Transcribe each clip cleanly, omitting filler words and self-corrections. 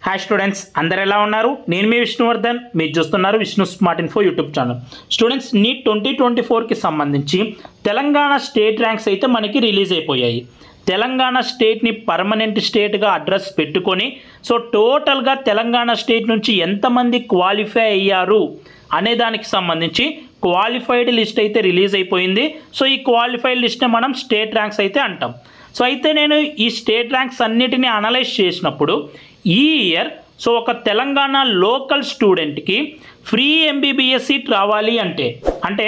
Hi students, అందరు ఎలా ఉన్నారు? నేను మీ విష్ణువర్ధన్, మీరు చూస్తున్నారు Vishnu smart info YouTube channel. Students, NEET 2024కి సంబంధించి తెలంగాణ స్టేట్ ర్యాంక్స్ అయితే మనకి రిలీజ్ అయిపోయాయి. తెలంగాణ స్టేట్ని పర్మనెంట్ స్టేట్గా అడ్రస్ పెట్టుకొని టోటల్గా తెలంగాణ స్టేట్ నుంచి ఎంతమంది క్వాలిఫై అయ్యారు అనే దానికి సంబంధించి క్వాలిఫైడ్ లిస్ట్ అయితే రిలీజ్ అయిపోయింది. ఈ క్వాలిఫైడ్ లిస్ట్ని మనం స్టేట్ ర్యాంక్స్ అయితే అంటాం. అయితే నేను ఈ స్టేట్ ర్యాంక్స్ అన్నిటిని అనలైజ్ చేసినప్పుడు ఈ ఇయర్ ఒక తెలంగాణ లోకల్ స్టూడెంట్కి ఫ్రీ ఎంబీబీఎస్ సీట్ రావాలి అంటే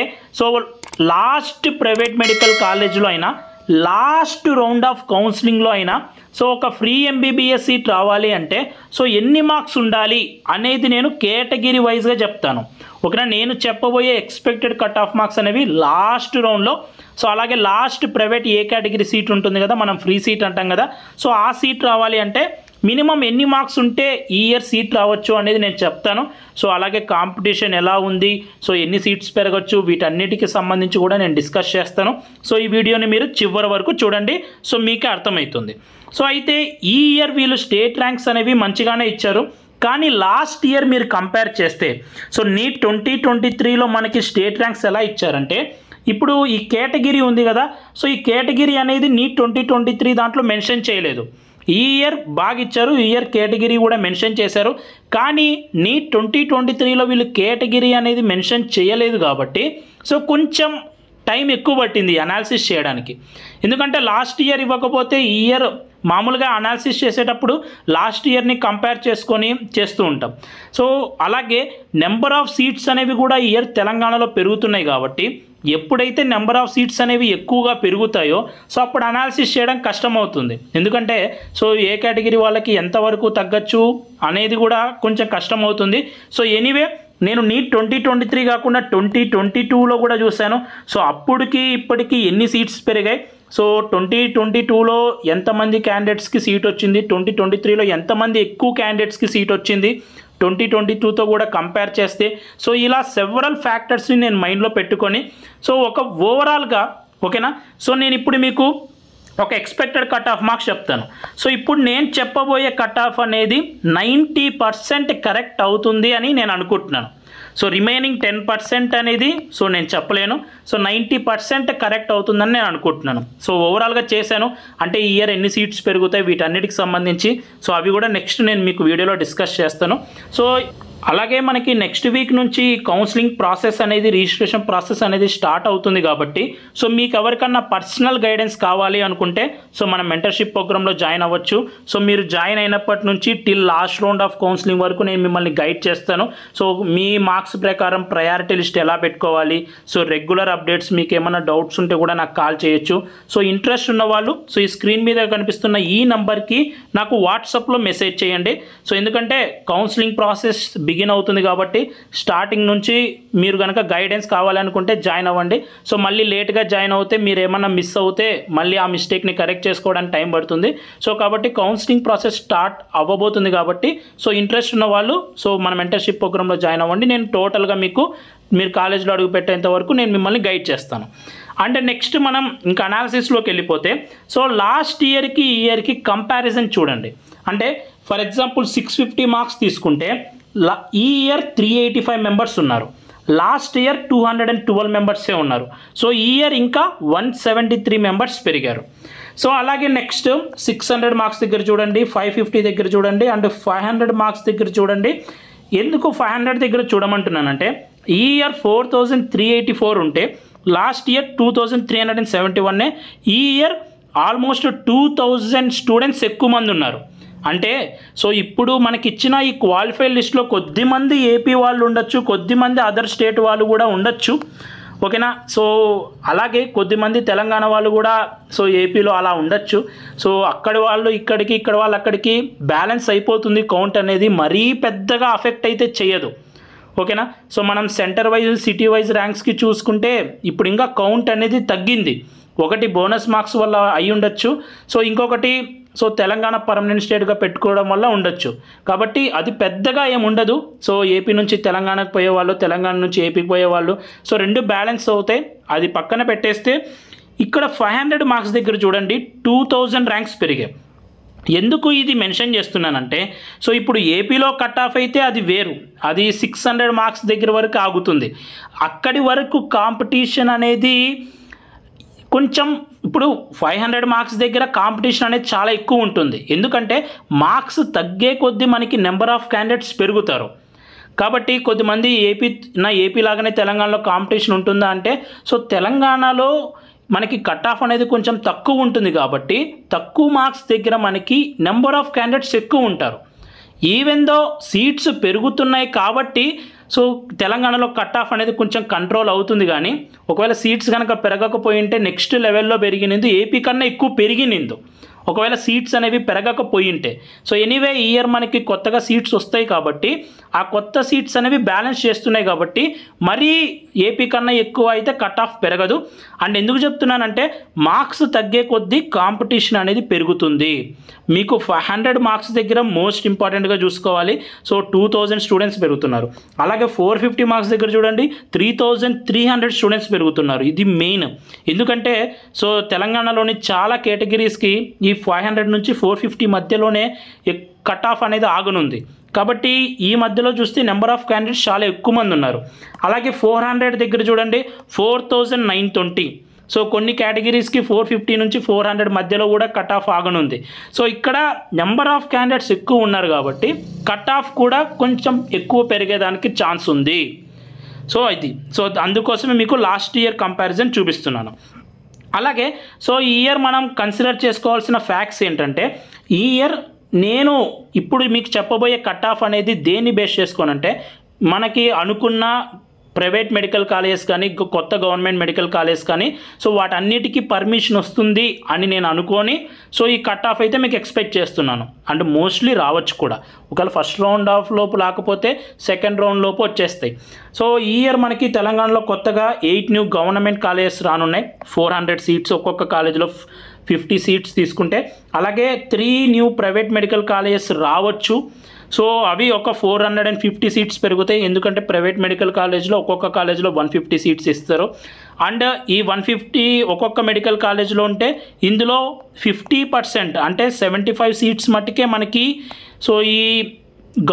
లాస్ట్ ప్రైవేట్ మెడికల్ కాలేజ్లో అయినా లాస్ట్ రౌండ్ ఆఫ్ కౌన్సిలింగ్లో అయినా ఒక ఫ్రీ ఎంబీబీఎస్ సీట్ రావాలి అంటే ఎన్ని మార్క్స్ ఉండాలి అనేది నేను కేటగిరీ వైజ్గా చెప్తాను. ఓకేనా? నేను చెప్పబోయే ఎక్స్పెక్టెడ్ కట్ ఆఫ్ మార్క్స్ అనేవి లాస్ట్ రౌండ్లో అలాగే లాస్ట్ ప్రైవేట్ ఏ కేటగిరీ సీట్ ఉంటుంది కదా, మనం ఫ్రీ సీట్ అంటాం కదా, ఆ సీట్ రావాలి అంటే మినిమం ఎన్ని మార్క్స్ ఉంటే ఈ ఇయర్ సీట్ రావచ్చు అనేది నేను చెప్తాను. అలాగే కాంపిటీషన్ ఎలా ఉంది, ఎన్ని సీట్స్ పెరగచ్చు, వీటన్నిటికి సంబంధించి కూడా నేను డిస్కస్ చేస్తాను. ఈ వీడియోని మీరు చివరి వరకు చూడండి, మీకే అర్థమవుతుంది. అయితే ఈ ఇయర్ వీళ్ళు స్టేట్ ర్యాంక్స్ అనేవి మంచిగానే ఇచ్చారు. కానీ లాస్ట్ ఇయర్ మీరు కంపేర్ చేస్తే నీట్ 2023లో మనకి స్టేట్ ర్యాంక్స్ ఎలా ఇచ్చారంటే, ఇప్పుడు ఈ కేటగిరీ ఉంది కదా, ఈ కేటగిరీ అనేది నీట్ 2023 దాంట్లో మెన్షన్ చేయలేదు. ఈ ఇయర్ బాగా ఇచ్చారు, ఈ ఇయర్ కేటగిరీ కూడా మెన్షన్ చేశారు. కానీ నీట్ 2023లో వీళ్ళు కేటగిరీ అనేది మెన్షన్ చేయలేదు కాబట్టి కొంచెం టైం ఎక్కువ పట్టింది అనాలిసిస్ చేయడానికి. ఎందుకంటే లాస్ట్ ఇయర్ ఇవ్వకపోతే ఈ ఇయర్ మామూలుగా అనాలిసిస్ చేసేటప్పుడు లాస్ట్ ఇయర్ని కంపేర్ చేసుకొని చేస్తూ ఉంటాం. అలాగే నెంబర్ ఆఫ్ సీట్స్ అనేవి కూడా ఈ ఇయర్ తెలంగాణలో పెరుగుతున్నాయి కాబట్టి ఎప్పుడైతే నెంబర్ ఆఫ్ సీట్స్ అనేవి ఎక్కువగా పెరుగుతాయో అప్పుడు అనాలిసిస్ చేయడం కష్టమవుతుంది. ఎందుకంటే ఏ కేటగిరీ వాళ్ళకి ఎంతవరకు తగ్గచ్చు అనేది కూడా కొంచెం కష్టమవుతుంది. ఎనీవే నేను నీట్ 2023 కాకుండా 2022లో కూడా చూశాను. అప్పటికి ఇప్పటికీ ఎన్ని సీట్స్ పెరిగాయి, 2022లో ఎంతమంది క్యాండిడేట్స్కి సీట్ వచ్చింది, 2023లో ఎంతమంది ఎక్కువ క్యాండిడేట్స్కి సీట్ వచ్చింది, 2022తో కూడా కంపేర్ చేస్తే ఇలా సెవరల్ ఫ్యాక్టర్స్ని నేను మైండ్లో పెట్టుకొని ఒక ఓవరాల్గా ఓకేనా. నేను ఇప్పుడు మీకు ఒక ఎక్స్పెక్టెడ్ కట్ ఆఫ్ మార్క్స్ చెప్తాను. ఇప్పుడు నేను చెప్పబోయే కట్ ఆఫ్ అనేది 90% కరెక్ట్ అవుతుంది అని నేను అనుకుంటున్నాను. రిమైనింగ్ 10% అనేది నేను చెప్పలేను. 90% కరెక్ట్ అవుతుందని నేను అనుకుంటున్నాను. ఓవరాల్గా చేశాను అంటే ఈ ఇయర్ ఎన్ని సీట్స్ పెరుగుతాయి వీటన్నిటికి సంబంధించి అవి కూడా నెక్స్ట్ నేను మీకు వీడియోలో డిస్కస్ చేస్తాను. అలాగే మనకి నెక్స్ట్ వీక్ నుంచి కౌన్సిలింగ్ ప్రాసెస్ అనేది రిజిస్ట్రేషన్ ప్రాసెస్ అనేది స్టార్ట్ అవుతుంది కాబట్టి మీకు ఎవరికన్నా పర్సనల్ గైడెన్స్ కావాలి అనుకుంటే మన మెంటర్షిప్ ప్రోగ్రాంలో జాయిన్ అవ్వచ్చు. మీరు జాయిన్ అయినప్పటి నుంచి till last round of counselling వరకు నేను మిమ్మల్ని గైడ్ చేస్తాను. మీ మార్క్స్ ప్రకారం ప్రయారిటీ లిస్ట్ ఎలా పెట్టుకోవాలి, రెగ్యులర్ అప్డేట్స్, మీకు ఏమైనా డౌట్స్ ఉంటే కూడా నాకు కాల్ చేయొచ్చు. ఇంట్రెస్ట్ ఉన్న వాళ్ళు ఈ స్క్రీన్ మీద కనిపిస్తున్న ఈ నెంబర్కి నాకు వాట్సాప్లో మెసేజ్ చేయండి. ఎందుకంటే కౌన్సిలింగ్ ప్రాసెస్ బిగిన్ అవుతుంది కాబట్టి స్టార్టింగ్ నుంచి మీరు కనుక గైడెన్స్ కావాలనుకుంటే జాయిన్ అవ్వండి. మళ్ళీ లేట్గా జాయిన్ అవుతే మీరు ఏమన్నా మిస్ అవుతే మళ్ళీ ఆ మిస్టేక్ని కరెక్ట్ చేసుకోవడానికి టైం పడుతుంది. కాబట్టి కౌన్సిలింగ్ ప్రాసెస్ స్టార్ట్ అవ్వబోతుంది కాబట్టి ఇంట్రెస్ట్ ఉన్న వాళ్ళు మన మెంటర్షిప్ ప్రోగ్రాంలో జాయిన్ అవ్వండి. నేను టోటల్గా మీరు కాలేజ్లో అడుగు పెట్టేంత వరకు నేను మిమ్మల్ని గైడ్ చేస్తాను. అంటే నెక్స్ట్ మనం ఇంకా అనాలిసిస్లోకి వెళ్ళిపోతే లాస్ట్ ఇయర్కి ఈ ఇయర్కి కంపారిజన్ చూడండి. అంటే ఫర్ ఎగ్జాంపుల్ 650 మార్క్స్ తీసుకుంటే ఈ ఇయర్ 385 మెంబర్స్ ఉన్నారు, లాస్ట్ ఇయర్ 212 మెంబర్సే ఉన్నారు. ఈ ఇయర్ ఇంకా 173 మెంబర్స్ పెరిగారు. అలాగే నెక్స్ట్ 600 మార్క్స్ దగ్గర చూడండి, 550 దగ్గర చూడండి, అండ్ 500 మార్క్స్ దగ్గర చూడండి. ఎందుకు 500 దగ్గర చూడమంటున్నానంటే ఈ ఇయర్ 4384 ఉంటే లాస్ట్ ఇయర్ 2371. ఈ ఇయర్ ఆల్మోస్ట్ 2000 స్టూడెంట్స్ ఎక్కువ మంది ఉన్నారు. అంటే ఇప్పుడు మనకి ఇచ్చిన ఈ క్వాలిఫైడ్ లిస్ట్లో కొద్దిమంది ఏపీ వాళ్ళు ఉండొచ్చు, కొద్దిమంది అదర్ స్టేట్ వాళ్ళు కూడా ఉండొచ్చు. ఓకేనా? అలాగే కొద్దిమంది తెలంగాణ వాళ్ళు కూడా ఏపీలో అలా ఉండొచ్చు. అక్కడి వాళ్ళు ఇక్కడికి, ఇక్కడ వాళ్ళు అక్కడికి బ్యాలెన్స్ అయిపోతుంది. కౌంట్ అనేది మరీ పెద్దగా అఫెక్ట్ అయితే చేయదు. ఓకేనా? మనం సెంటర్ వైజ్ సిటీ వైజ్ ర్యాంక్స్కి చూసుకుంటే ఇప్పుడు ఇంకా కౌంట్ అనేది తగ్గింది. ఒకటి బోనస్ మార్క్స్ వల్ల అయి ఉండొచ్చు, ఇంకొకటి తెలంగాణ పర్మనెంట్ స్టేట్గా పెట్టుకోవడం వల్ల ఉండొచ్చు. కాబట్టి అది పెద్దగా ఏమి ఉండదు. ఏపీ నుంచి తెలంగాణకు పోయేవాళ్ళు, తెలంగాణ నుంచి ఏపీకి పోయేవాళ్ళు రెండు బ్యాలెన్స్ అవుతాయి. అది పక్కన పెట్టేస్తే ఇక్కడ 500 మార్క్స్ దగ్గర చూడండి 2000 ర్యాంక్స్ పెరిగాయి. ఎందుకు ఇది మెన్షన్ చేస్తున్నానంటే, సో ఇప్పుడు ఏపీలో కట్ ఆఫ్ అయితే అది వేరు, అది 600 మార్క్స్ దగ్గర వరకు ఆగుతుంది. అక్కడి వరకు కాంపిటీషన్ అనేది కొంచెం ఇప్పుడు 500 మార్క్స్ దగ్గర కాంపిటీషన్ అనేది చాలా ఎక్కువ ఉంటుంది. ఎందుకంటే మార్క్స్ తగ్గే కొద్దీ మనకి నెంబర్ ఆఫ్ క్యాండిడేట్స్ పెరుగుతారు. కాబట్టి కొద్దిమంది ఏపీ లాగానే తెలంగాణలో కాంపిటీషన్ ఉంటుందా అంటే, సో తెలంగాణలో మనకి కట్ ఆఫ్ అనేది కొంచెం తక్కువ ఉంటుంది కాబట్టి తక్కువ మార్క్స్ దగ్గర మనకి నెంబర్ ఆఫ్ క్యాండిడేట్స్ ఎక్కువ ఉంటారు. ఈవెన్ దో సీట్స్ పెరుగుతున్నాయి కాబట్టి సో తెలంగాణలో కట్ ఆఫ్ అనేది కొంచెం కంట్రోల్ అవుతుంది. కానీ ఒకవేళ సీట్స్ కనుక పెరగకపోయింటే నెక్స్ట్ లెవెల్లో పెరిగినందు ఏపీ కన్నా ఎక్కువ పెరిగినందు ఒకవేళ సీట్స్ అనేవి పెరగకపోయింటే. సో ఎనీవే ఈ ఇయర్ మనకి కొత్తగా సీట్స్ వస్తాయి కాబట్టి ఆ కొత్త సీట్స్ అనేవి బ్యాలెన్స్ చేస్తున్నాయి కాబట్టి మరీ ఏపీ కన్నా ఎక్కువ అయితే కట్ ఆఫ్ పెరగదు. అండ్ ఎందుకు చెప్తున్నానంటే మార్క్స్ తగ్గే కొద్దీ కాంపిటీషన్ అనేది పెరుగుతుంది. మీకు 500 మార్క్స్ దగ్గర మోస్ట్ ఇంపార్టెంట్గా చూసుకోవాలి. సో 2000 స్టూడెంట్స్ పెరుగుతున్నారు. అలాగే 450 మార్క్స్ దగ్గర చూడండి 3300 స్టూడెంట్స్ పెరుగుతున్నారు. ఇది మెయిన్. ఎందుకంటే సో తెలంగాణలోని చాలా కేటగిరీస్కి ఈ 500 నుంచి 450 మధ్యలోనే కట్ ఆఫ్ అనేది ఆగనుంది. కాబట్టి ఈ మధ్యలో చూస్తే నెంబర్ ఆఫ్ క్యాండిడేట్స్ చాలా ఎక్కువ మంది ఉన్నారు. అలాగే 400 దగ్గర చూడండి 4920. సో కొన్ని కేటగిరీస్కి 450 నుంచి 400 మధ్యలో కూడా కట్ ఆఫ్ ఆగనుంది. సో ఇక్కడ నెంబర్ ఆఫ్ క్యాండిడేట్స్ ఎక్కువ ఉన్నారు కాబట్టి కట్ ఆఫ్ కూడా కొంచెం ఎక్కువ పెరిగేదానికి ఛాన్స్ ఉంది. సో అందుకోసమే మీకు లాస్ట్ ఇయర్ కంపారిజన్ చూపిస్తున్నాను. అలాగే సో ఈ ఇయర్ మనం కన్సిడర్ చేసుకోవాల్సిన ఫ్యాక్ట్స్ ఏంటంటే, ఈ ఇయర్ నేను ఇప్పుడు మీకు చెప్పబోయే కట్ ఆఫ్ అనేది దేన్ని బేస్ చేసుకోనంటే, మనకి అనుకున్న ప్రైవేట్ మెడికల్ కాలేజెస్ కానీ కొత్త గవర్నమెంట్ మెడికల్ కాలేజ్ కానీ సో వాటన్నిటికీ పర్మిషన్ వస్తుంది అని నేను అనుకొని సో ఈ కట్ ఆఫ్ అయితే మీకు ఎక్స్పెక్ట్ చేస్తున్నాను. అండ్ మోస్ట్లీ రావచ్చు కూడా. ఒకవేళ ఫస్ట్ రౌండ్ ఆఫ్ లోపు లేకపోతే సెకండ్ రౌండ్ లోపు వచ్చేస్తాయి. సో ఈ ఇయర్ మనకి తెలంగాణలో కొత్తగా 8 న్యూ గవర్నమెంట్ కాలేజెస్ రానున్నాయి. 400 సీట్స్ ఒక్కొక్క కాలేజీలో 50 సీట్స్ తీసుకుంటే. అలాగే 3 న్యూ ప్రైవేట్ మెడికల్ కాలేజెస్ రావచ్చు. సో అవి ఒక 450 సీట్స్ పెరుగుతాయి. ఎందుకంటే ప్రైవేట్ మెడికల్ కాలేజ్లో ఒక్కొక్క కాలేజ్లో 150 సీట్స్ ఇస్తారు. అండ్ ఈ 150 ఒక్కొక్క మెడికల్ కాలేజ్లో ఉంటే ఇందులో 50% అంటే 75 సీట్స్ మట్టుకే మనకి సో ఈ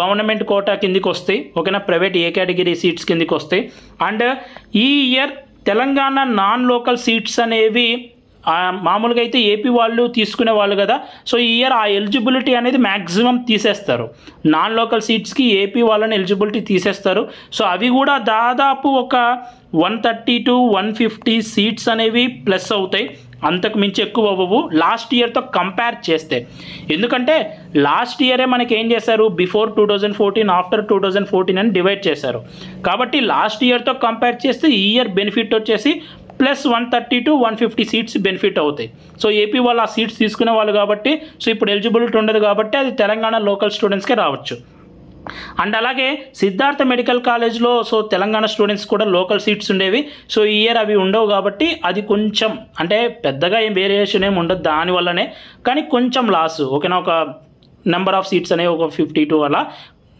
గవర్నమెంట్ కోటా కిందికి వస్తాయి. ఓకేనా, ప్రైవేట్ ఏ కేటగిరీ సీట్స్ కిందికి వస్తాయి. అండ్ ఈ year Telangana non local seats అనేవి మామూలుగా అయితే ఏపీ వాళ్ళు తీసుకునే వాళ్ళు కదా. సో ఈ ఇయర్ ఆ ఎలిజిబిలిటీ అనేది మ్యాక్సిమం తీసేస్తారు. నాన్ లోకల్ సీట్స్కి ఏపీ వాళ్ళని ఎలిజిబిలిటీ తీసేస్తారు. సో అవి కూడా దాదాపు ఒక 130 to 150 సీట్స్ అనేవి ప్లస్ అవుతాయి. అంతకు మించి ఎక్కువ అవ్వవు లాస్ట్ ఇయర్తో కంపేర్ చేస్తే. ఎందుకంటే లాస్ట్ ఇయరే మనకి ఏం చేశారు, బిఫోర్ 2014 ఆఫ్టర్ 2014 అని డివైడ్ చేశారు. కాబట్టి లాస్ట్ ఇయర్తో కంపేర్ చేస్తే ఈ ఇయర్ బెనిఫిట్ వచ్చేసి ప్లస్ 130 to 150 సీట్స్ బెనిఫిట్ అవుతాయి. సో ఏపీ వాళ్ళు ఆ సీట్స్ తీసుకునే వాళ్ళు కాబట్టి సో ఇప్పుడు ఎలిజిబిలిటీ ఉండదు కాబట్టి అది తెలంగాణ లోకల్ స్టూడెంట్స్కే రావచ్చు. అండ్ అలాగే సిద్ధార్థ మెడికల్ కాలేజ్లో సో తెలంగాణ స్టూడెంట్స్ కూడా లోకల్ సీట్స్ ఉండేవి. సో ఈ ఇయర్ అవి ఉండవు కాబట్టి అది కొంచెం అంటే పెద్దగా ఏం వేరియేషన్ ఏమి ఉండదు దానివల్లనే, కానీ కొంచెం లాస్. ఓకేనా, ఒక నెంబర్ ఆఫ్ సీట్స్ అనేవి ఒక 52 అలా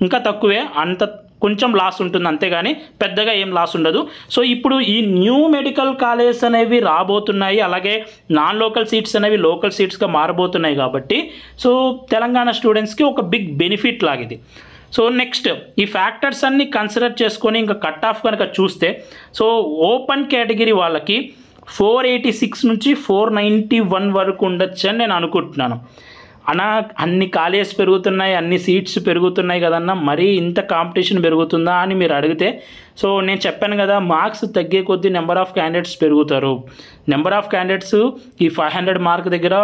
ఇంకా తక్కువే, అంత కొంచెం లాస్ ఉంటుంది అంతేగాని పెద్దగా ఏం లాస్ ఉండదు. సో ఇప్పుడు ఈ న్యూ మెడికల్ కాలేజెస్ అనేవి రాబోతున్నాయి. అలాగే నాన్ లోకల్ సీట్స్ అనేవి లోకల్ సీట్స్గా మారబోతున్నాయి కాబట్టి సో తెలంగాణ స్టూడెంట్స్కి ఒక బిగ్ బెనిఫిట్ లాగిది. సో నెక్స్ట్ ఈ ఫ్యాక్టర్స్ అన్ని కన్సిడర్ చేసుకొని ఇంకా కట్ ఆఫ్ కనుక చూస్తే సో ఓపెన్ కేటగిరీ వాళ్ళకి 486 నుంచి 491 వరకు ఉండొచ్చు అని నేను అనుకుంటున్నాను. అన్ని కాలేజెస్ పెరుగుతున్నాయి, అన్ని సీట్స్ పెరుగుతున్నాయి కదన్నా, మరీ ఇంత కాంపిటీషన్ పెరుగుతుందా అని మీరు అడిగితే సో నేను చెప్పాను కదా, మార్క్స్ తగ్గే కొద్దీ నెంబర్ ఆఫ్ క్యాండిడేట్స్ పెరుగుతారు. నెంబర్ ఆఫ్ క్యాండిడేట్స్ ఈ 500 మార్క్ దగ్గర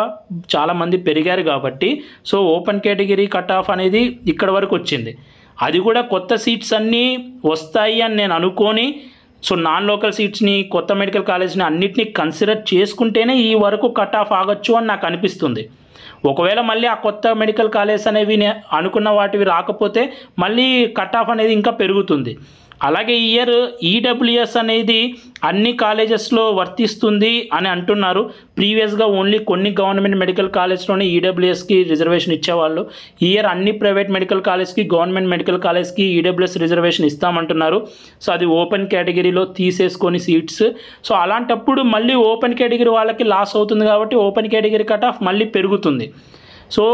చాలామంది పెరిగారు కాబట్టి so open category cut off అనేది ఇక్కడ వరకు వచ్చింది. అది కూడా కొత్త సీట్స్ అన్నీ వస్తాయి అని నేను అనుకొని సో నాన్ లోకల్ సీట్స్ని కొత్త మెడికల్ కాలేజ్ని అన్నిటినీ కన్సిడర్ చేసుకుంటేనే ఈ వరకు కట్ ఆఫ్ ఆగొచ్చు అని నాకు అనిపిస్తుంది. ఒకవేళ మళ్ళీ ఆ కొత్త మెడికల్ కాలేజ్ అనేవి అనుకున్న వాటివి రాకపోతే మళ్ళీ కట్ ఆఫ్ అనేది ఇంకా పెరుగుతుంది. అలాగే ఈ ఇయర్ ఈడబ్ల్యూఎస్ అనేది అన్ని కాలేజెస్లో వర్తిస్తుంది అని అంటున్నారు. ప్రీవియస్గా ఓన్లీ కొన్ని గవర్నమెంట్ మెడికల్ కాలేజ్లోనే ఈడబ్ల్యూఎస్కి రిజర్వేషన్ ఇచ్చేవాళ్ళు. ఈ ఇయర్ అన్ని ప్రైవేట్ మెడికల్ కాలేజ్కి గవర్నమెంట్ మెడికల్ కాలేజ్కి ఈడబ్ల్యూఎస్ రిజర్వేషన్ ఇస్తామంటున్నారు. సో అది ఓపెన్ కేటగిరీలో తీసేసుకొని సీట్స్. సో అలాంటప్పుడు మళ్ళీ ఓపెన్ కేటగిరీ వాళ్ళకి లాస్ అవుతుంది కాబట్టి ఓపెన్ కేటగిరీ కట్ ఆఫ్ మళ్ళీ పెరుగుతుంది. సో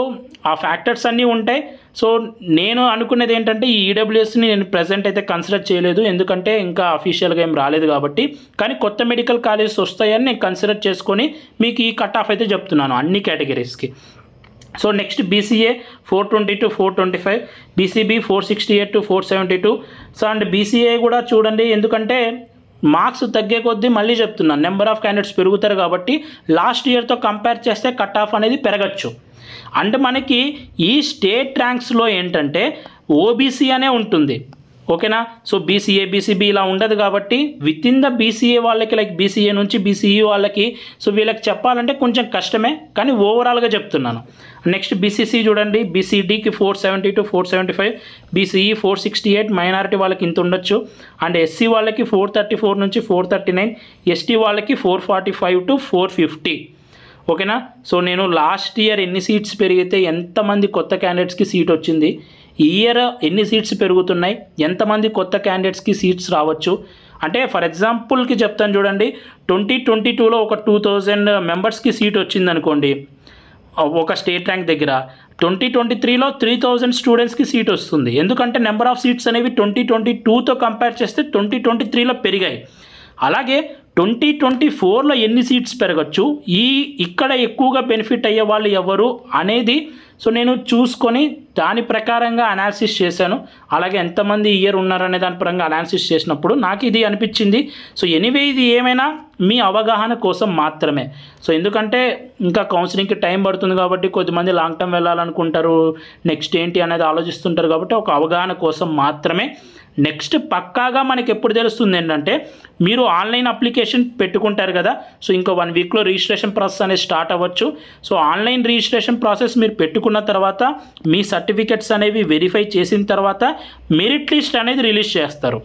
ఆ ఫ్యాక్టర్స్ అన్నీ ఉంటాయి. సో నేను అనుకునేది ఏంటంటే ఈ ఈడబ్ల్యూఎస్ని నేను ప్రజెంట్ అయితే కన్సిడర్ చేయలేదు, ఎందుకంటే ఇంకా అఫీషియల్గా ఏం రాలేదు కాబట్టి. కానీ కొత్త మెడికల్ కాలేజెస్ వస్తాయని నేను కన్సిడర్ చేసుకొని మీకు ఈ కట్ ఆఫ్ అయితే చెప్తున్నాను అన్ని కేటగిరీస్కి. So next BCA 420 to 425, BCB 468 to 472. So and BCA కూడా చూడండి, ఎందుకంటే మార్క్స్ తగ్గే కొద్దీ మళ్ళీ చెప్తున్నాను నెంబర్ ఆఫ్ క్యాండిడేట్స్ పెరుగుతారు కాబట్టి లాస్ట్ ఇయర్తో కంపేర్ చేస్తే కట్ ఆఫ్ అనేది పెరగచ్చు. అంటే మనకి ఈ స్టేట్ ర్యాంక్స్లో ఏంటంటే ఓబీసీ అనే ఉంటుంది, ఓకేనా. సో బీసీఏ బీసీబీ ఇలా ఉండదు కాబట్టి విత్ ఇన్ ద బీసీఏ వాళ్ళకి లైక్ బీసీఏ నుంచి బీసీఈ వాళ్ళకి సో వీళ్ళకి చెప్పాలంటే కొంచెం కష్టమే, కానీ ఓవరాల్గా చెప్తున్నాను. నెక్స్ట్ బీసీసీ చూడండి, బీసీడీకి 470 to 475, బీసీఈ 468, మైనారిటీ వాళ్ళకి ఇంత ఉండొచ్చు. అండ్ ఎస్సీ వాళ్ళకి 434 నుంచి 439, ఎస్టీ వాళ్ళకి 445 to 450, ఓకేనా. సో నేను లాస్ట్ ఇయర్ ఎన్ని సీట్స్ పెరిగితే ఎంతమంది కొత్త క్యాండిడేట్స్కి సీట్ వచ్చింది, ఈ ఇయర్ ఎన్ని సీట్స్ పెరుగుతున్నాయి, ఎంతమంది కొత్త క్యాండిడేట్స్కి సీట్స్ రావచ్చు అంటే ఫర్ ఎగ్జాంపుల్కి చెప్తాను చూడండి. 2022లో ఒక 2000 మెంబర్స్కి సీట్ వచ్చింది అనుకోండి ఒక స్టేట్ ర్యాంక్ దగ్గర, 2023లో 3000 స్టూడెంట్స్కి సీట్ వస్తుంది. ఎందుకంటే నెంబర్ ఆఫ్ సీట్స్ అనేవి 2022తో కంపేర్ చేస్తే 2023లో పెరిగాయి. అలాగే 2024లో ఎన్ని సీట్స్ పెరగచ్చు, ఇక్కడ ఎక్కువగా బెనిఫిట్ అయ్యే వాళ్ళు ఎవరు అనేది సో నేను చూసుకొని దాని ప్రకారంగా అనాలిసిస్ చేశాను. అలాగే ఎంతమంది ఇయర్ ఉన్నారనే దాని పరంగా అనాలిసిస్ చేసినప్పుడు నాకు ఇది అనిపించింది. సో ఎనీవే ఇది ఏమైనా మీ అవగాహన కోసం మాత్రమే. సో ఎందుకంటే ఇంకా కౌన్సిలింగ్కి టైం పడుతుంది కాబట్టి కొద్దిమంది లాంగ్ టర్మ్ వెళ్ళాలనుకుంటారు, నెక్స్ట్ ఏంటి అనేది ఆలోచిస్తుంటారు కాబట్టి ఒక అవగాహన కోసం మాత్రమే. నెక్స్ట్ పక్కాగా మనకి ఎప్పుడు తెలుస్తుంది ఏంటంటే మీరు ఆన్లైన్ అప్లికేషన్ పెట్టుకుంటారు కదా, సో ఇంకో 1 వీక్లో రిజిస్ట్రేషన్ ప్రాసెస్ అనేది స్టార్ట్ అవ్వచ్చు. సో ఆన్లైన్ రిజిస్ట్రేషన్ ప్రాసెస్ మీరు పెట్టుకున్న తర్వాత మీ సర్టిఫికెట్స్ అనేవి వెరిఫై చేసిన తర్వాత మెరిట్ లిస్ట్ అనేది రిలీజ్ చేస్తారు,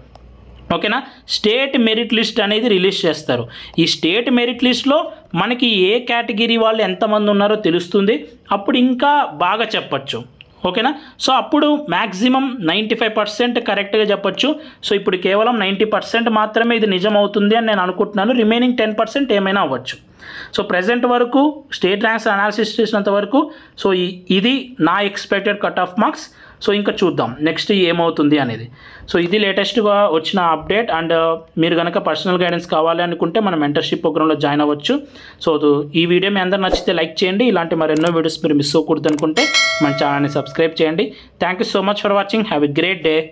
ఓకేనా. స్టేట్ మెరిట్ లిస్ట్ అనేది రిలీజ్ చేస్తారు. ఈ స్టేట్ మెరిట్ లిస్ట్లో మనకి ఏ కేటగిరీ వాళ్ళు ఎంతమంది ఉన్నారో తెలుస్తుంది, అప్పుడు ఇంకా బాగా చెప్పచ్చు, ఓకేనా. సో అప్పుడు మ్యాక్సిమం 95% కరెక్ట్గా చెప్పచ్చు. సో ఇప్పుడు కేవలం 90% మాత్రమే ఇది నిజం అవుతుంది అని నేను అనుకుంటున్నాను, రిమైనింగ్ 10% ఏమైనా అవ్వచ్చు. సో ప్రెజెంట్ వరకు స్టేట్ ర్యాంక్స్ అనాలిసిస్ చేసినంత వరకు సో ఇది నా expected cut off marks. So ఇంకా చూద్దాం నెక్స్ట్ ఏమవుతుంది అనేది. సో ఇది లేటెస్ట్గా వచ్చిన అప్డేట్. అండ్ మీరు కనుక పర్సనల్ గైడెన్స్ కావాలి అనుకుంటే మన మెంటర్షిప్ ప్రోగ్రాంలో జాయిన్ అవ్వచ్చు. సో ఈ వీడియో మీ అందరూ నచ్చితే లైక్ చేయండి, ఇలాంటి మరెన్నో వీడియోస్ మీరు మిస్ అవ్వకూడదు అనుకుంటే మన ఛానల్ని సబ్స్క్రైబ్ చేయండి. Thank you so much for watching, have a great day.